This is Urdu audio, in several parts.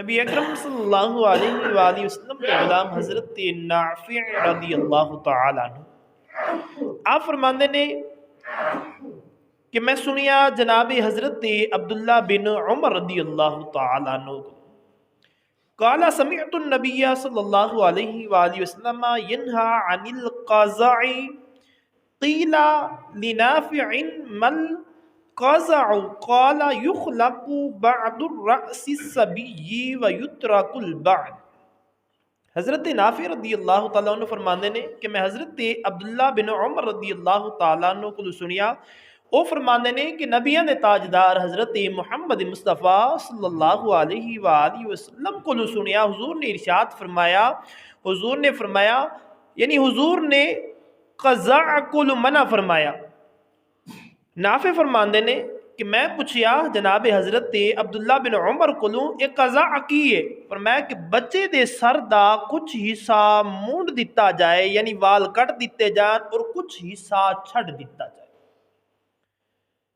نبی اکرم صلی اللہ علیہ وآلہ وسلم کے غلام حضرت نافع رضی اللہ تعالیٰ عنہ آپ فرماندے نے کہ میں سنیا جناب حضرت عبداللہ بن عمر رضی اللہ تعالیٰ عنہ قال سمعت النبی صلی اللہ علیہ وآلہ وسلم ینہا عن القزع قیل لنافع مل قزع قال یخلق بعد الرأس الصبی ویترک البعد۔ حضرت نافع رضی اللہ تعالیٰ عنہ فرماندے نے کہ میں حضرت عبداللہ بن عمر رضی اللہ تعالیٰ عنہ کو سنیا وہ فرماندے نے کہ نبیان تاجدار حضرت محمد مصطفیٰ صلی اللہ علیہ وآلہ وسلم کو سنیا حضور نے ارشاد فرمایا، حضور نے فرمایا یعنی حضور نے قزع کو منع فرمایا۔ نافع فرماندے نے کہ میں پوچھیا جناب حضرت عبداللہ بن عمر کو ایک قزع کی ہے، فرمایا کہ بچے دے سر دا کچھ حصہ مونڈ دیتا جائے یعنی وال کٹ دیتے جان اور کچھ حصہ چھڑ دیتا جائے۔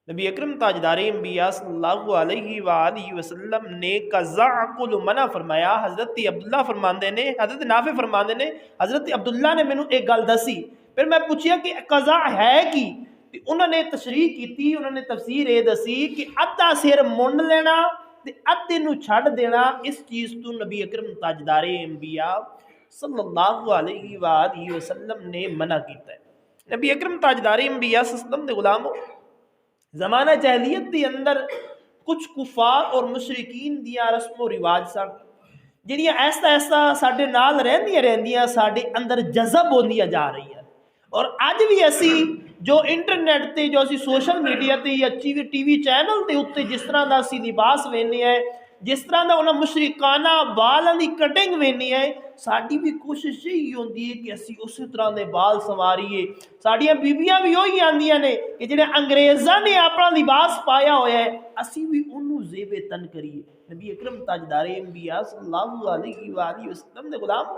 نبی اکرم تاجدار انبیاء صلی اللہ علیہ وآلہ وسلم نے قزع کو منع فرمایا۔ حضرت عبداللہ فرماندے نے حضرت نافع فرماندے نے حضرت عبداللہ نے مینوں ایک گل دسی، پھر میں پوچھیا کہ قزع ہے کی، انہوں نے تشریح کی، انہوں نے تفسیر یہ دسی کہ ادھا سر منڈ لینا تے ادھے نو چھڑ دینا، اس چیز تو نبی اکرم تاجدار انبیاء صلی اللہ علیہ وآلہ وسلم نے منع کیتا ہے۔ نبی اکرم تاجدار انبیاء صلی اللہ علیہ وسلم دے غلاموں زمانہ جاہلیت دے اندر کچھ کفار اور مشرکین دیاں رسم و رواج سن جڑیاں ایسا ایسا ساڈے نال رہندیاں ساڈے اندر جذب ہوندیاں جا رہی ہیں، اور اج بھی اسی جو انٹرنیٹ تے جو اسی سوشل میڈیا تے یا ٹی وی چینل تے اتے جس طرح دا اسی لباس وینے ہیں، جس طرح دا انہاں مشرکانہ بالاں دی کٹنگ وینے ہیں، ساڈی بھی کوشش یہی ہوندی ہے کہ اسی اسی طرح دے بال سواریے۔ ساڈیاں بیبیاں بھی وہی آندیاں نے کہ جڑے انگریزاں نے اپنا لباس پایا ہویا ہے اسی بھی انہوں زیب تن کریے۔ نبی اکرم تاجدار انبیاء صلی اللہ علیہ وآلہ وسلم دے غلام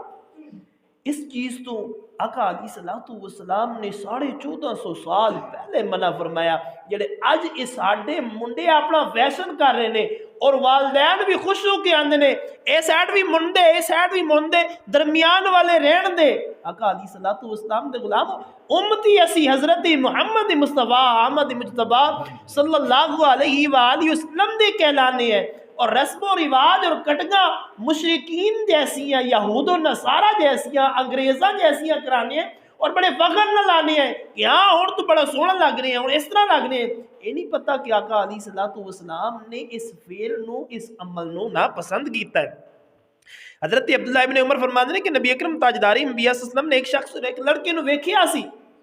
اس چیز تو آقا علیہ الصلوۃ والسلام نے 1450 سال پہلے منع فرمایا۔ جڑے اج اس ساڈے منڈے اپنا فیشن کر رہے نے اور والدین بھی خوش ہو کے آندے نے اے سائڈ بھی منڈے اے سائڈ بھی منڈے درمیان والے رہن دے۔ آقا علیہ الصلوۃ والسلام دے غلام امتی اسی حضرت محمد مصطفیٰ احمد مجتبی صلی اللہ علیہ وآلہ وسلم دے کہلانے ہیں، اور رسم و رواج اور کٹگاں مشرکین جیسیاں یہود و نصارہ جیسیاں انگریزاں جیسیاں کرانے ہیں اور بڑے فخر نہ لانے ہیں کہ ہاں اور تو بڑا سونا لگ رہے ہیں اور اس طرح لگ رہے ہیں۔ یہ نہیں پتا کہ آقا علیہ الصلوۃ والسلام نے اس فعل نو اس عمل نو ناپسند کیتا ہے۔ حضرت عبداللہ ابن عمر فرماتے ہیں کہ نبی اکرم تاجدار انبیاء صلی اللہ علیہ وسلم نے ایک شخص ایک لڑکے نو ویکھیا سی،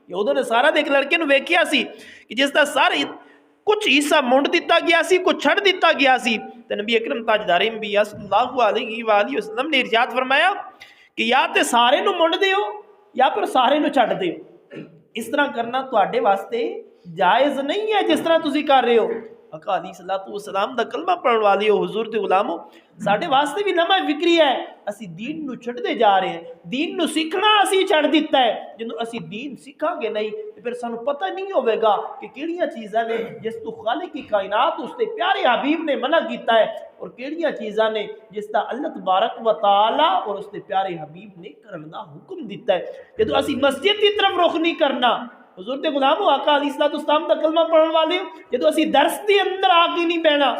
یہود و نصارہ دے ایک لڑکے نو ویکھیا سی کہ جس دا سارے کچھ حصہ منڈ دیتا گیا سی کچھ چھڑ دیتا گیا سی، تو نبی اکرم تاجدار انبیاء صلی اللہ علیہ وآلہ وسلم نے ارشاد فرمایا کہ یا تے سارے نو منڈ دیو یا پھر سارے نو چھڑ دیو۔ اس طرح کرنا تواڈے واسطے جائز نہیں ہے جس طرح تسی کر رہے ہو۔ آقا علیہ الصلوۃ والسلام دا کلمہ پڑھن والے ہو حضور دے غلاموں ساڈے واسطے بھی لمحہ فکری ہے، اسی دین نو چھڑدے جا رہے ہیں، دین نو سیکھنا اسی چھڑ دیتا ہے۔ جدوں اسی دین سیکھاں گے نہیں تو پھر سانو پتہ نہیں ہوے گا کہ کیڑیاں چیزاں نے جس تو خالق کی کائنات اس تے پیارے حبیب نے منع کیتا ہے اور کیڑیاں چیزاں نے جس دا اللہ تبارک و تعالی اور اس تے پیارے حبیب نے کرن دا حکم دیتا ہے۔ جدوں اسی مسجد کی طرف رخ نہیں کرنا، حضور دے غلاموں آقا علیہ الصلوۃ والسلام دا کلمہ پڑھن والے جدوں اسی درس دے اندر آ کے نہیں بیٹھنا،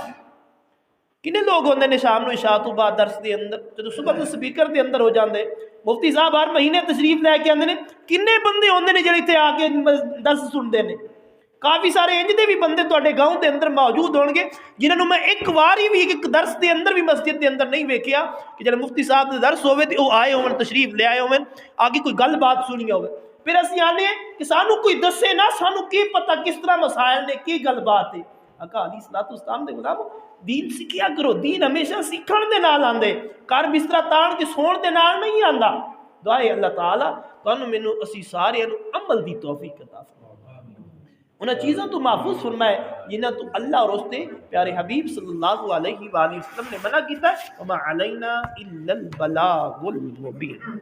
کنے لوگ ہوندے نے شام نو عشاء تو بعد درس دے اندر جدوں صبح تو سپیکر دے اندر ہو جاندے، مفتی صاحب ہر مہینے تشریف لے کے آندے نے، کنے بندے ہوندے نے جڑے ایتھے آ کے درس سنتے نے؟ کافی سارے انج دے بھی بندے تواڈے گاؤں دے اندر موجود ہون گے جنہاں نو میں ایک واری بھی ایک درس دے اندر بھی مسجد دے اندر نہیں ویکھیا کہ جڑے مفتی صاحب دے درس ہوے تے او آئے ہون تشریف لے آئے ہون آگے کوئی گل بات سنی ہوے، پھر اسی آنے کہ سانو کوئی دسے نہ، سانو کی پتہ کس طرح مسائل نے کی گل بات ہے۔ آقا علیہ الصلوۃ والسلام دے غلاموں دین سیکھیا کرو، دین ہمیشہ سیکھن دے نال آندے، کر بستر تان کے سون دے نال نہیں آندا۔ دعائے اللہ تعالیٰ تانوں مینوں اسی سارے نو عمل دی توفیق عطا فرمائے، انہاں چیزاں تو محفوظ فرمائے جنہاں تو اللہ اور اس دے پیارے حبیب صلی اللہ علیہ وآلہ وسلم نے منع کیتا ہے۔ وما علینا الا البلاغ المبین۔